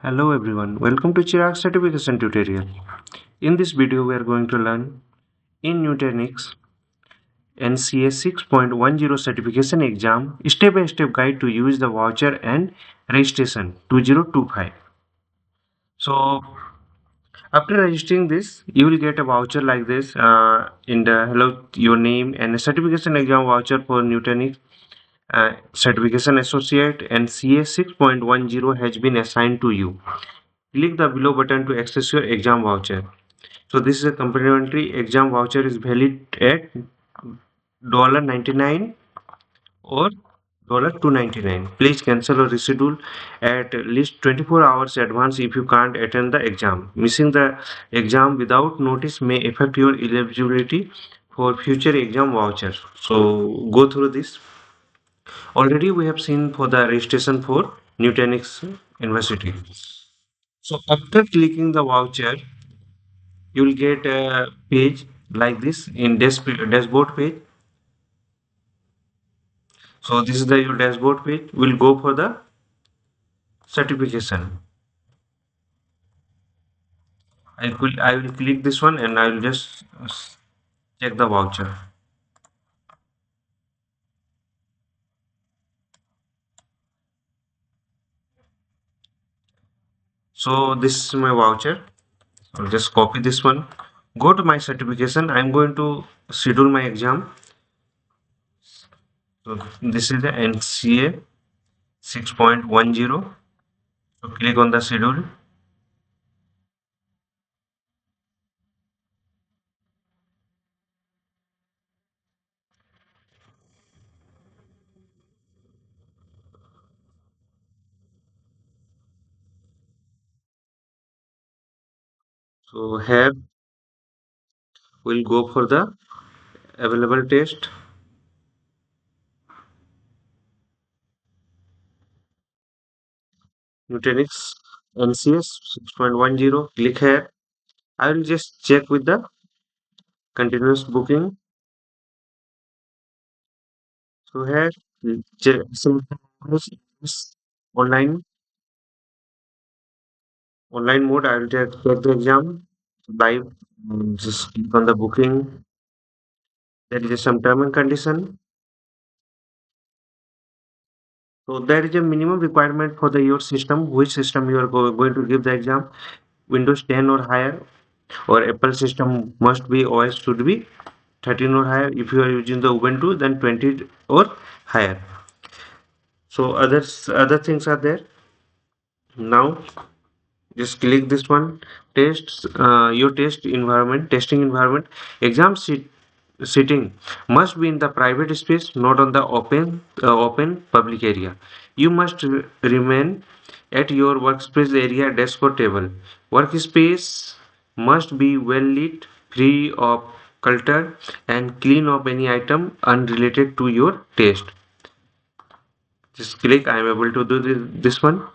Hello everyone, welcome to Chirag certification tutorial. In this video we are going to learn in Nutanix NCA 6.10 certification exam step-by-step guide to use the voucher and registration 2025. So after registering this you will get a voucher like this in the hello your name and a certification exam voucher for Nutanix certification associate and CA 6.10 has been assigned to you. Click the below button to access your exam voucher. So this is a complimentary exam voucher is valid at $99 or $299. Please cancel or reschedule at least 24 hours advance if you can't attend the exam. Missing the exam without notice may affect your eligibility for future exam vouchers. So go through this. Already we have seen for the registration for Nutanix University. So after clicking the voucher, you will get a page like this in dashboard page. So this is the your dashboard page. We'll go for the certification. I will click this one and I will just check the voucher. So this is my voucher. I'll just copy this one. Go to my certification. I'm going to schedule my exam. So this is the NCA 6.10. So click on the schedule. So here we'll go for the available test. Nutanix NCS 6.10. Click here. I will just check with the continuous booking. So here, online online mode. I will check the exam live. Just click on the booking. There is some term and condition. So there is a minimum requirement for the your system. Which system you are going to give the exam? Windows 10 or higher, or Apple system must be OS should be 13 or higher. If you are using the Ubuntu, then 20 or higher. So other things are there. Now just click this one. Test your testing environment. Exam sitting must be in the private space, not on the open public area. You must remain at your workspace area, desk or table. Workspace must be well lit, free of clutter, and clean of any item unrelated to your test. Just click I am able to do this one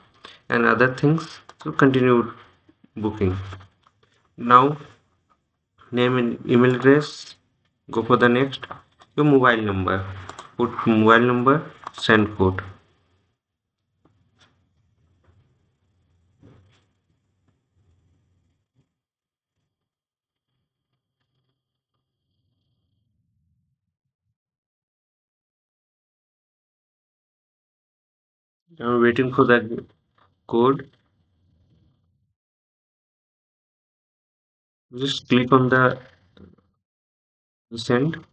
and other things. So continue booking. Now name and email address. Go for the next. Your mobile number. Put mobile number. Send code. I'm waiting for the code. Just click on the send.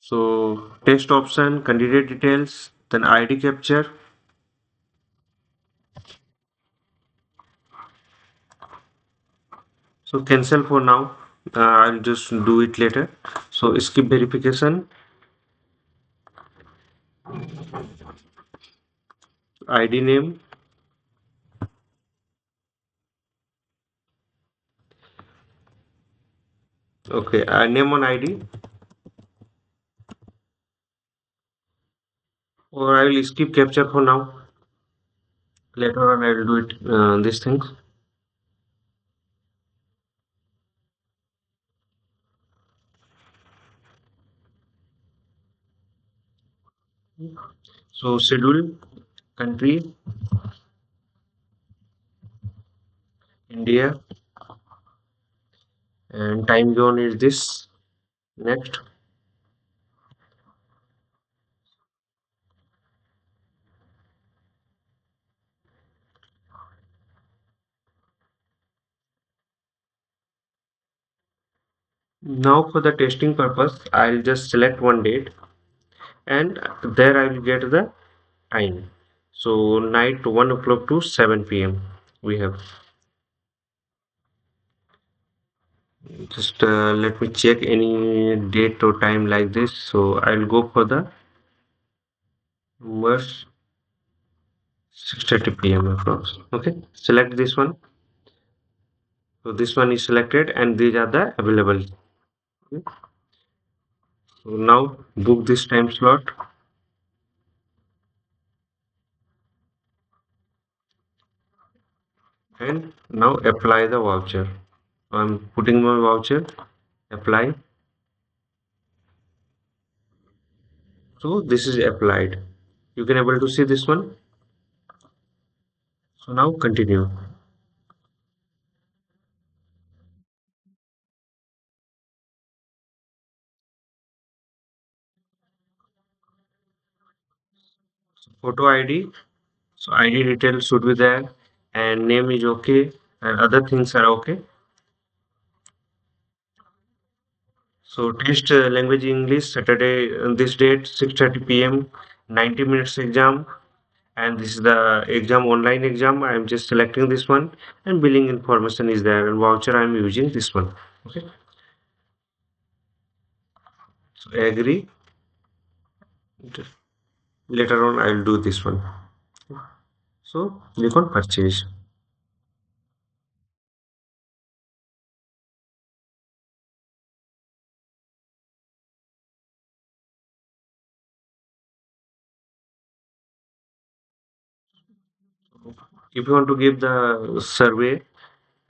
So test option, candidate details, then ID capture. So cancel for now. I'll just do it later. So skip verification. ID name. Okay, name on ID. Or I will skip capture for now. Later on I will do it these things. So schedule, country, India, and time zone is this. Next. Now for the testing purpose, I'll just select one date and there I will get the time. So night 1 o'clock to 7 p.m. we have. Just let me check any date or time like this. So I'll go for the verse 6:30 p.m. approx. Okay, select this one. So this one is selected and these are the available. Okay. So now book this time slot and now apply the voucher. I'm putting my voucher, apply. So this is applied. You can able to see this one. So now continue. Photo ID. So ID details should be there and name is okay and other things are okay. So test language English Saturday this date 6:30 p.m. 90 minutes exam and this is the exam online exam. I am just selecting this one and billing information is there and voucher I am using this one. Okay. So agree. Later on I will do this one. So click on purchase. If you want to give the survey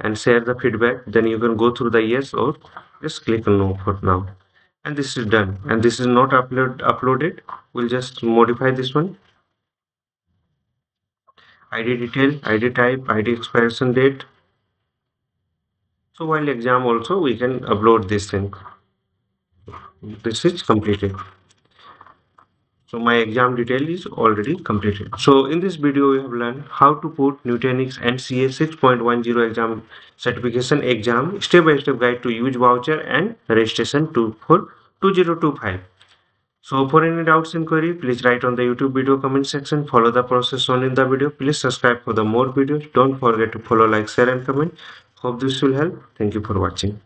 and share the feedback, then you can go through the yes or just click on no for now. And this is done. And this is not uploaded. We'll just modify this one. ID detail, ID type, ID expiration date. So while exam also we can upload this thing. This is completed. So my exam detail is already completed. So in this video we have learned how to put Nutanix NCA 6.10 exam certification exam step by step guide to use voucher and registration to for 2025. So for any doubts inquiry, please write on the YouTube video comment section. Follow the process shown in the video. Please subscribe for the more videos. Don't forget to follow, like, share and comment. Hope this will help. Thank you for watching.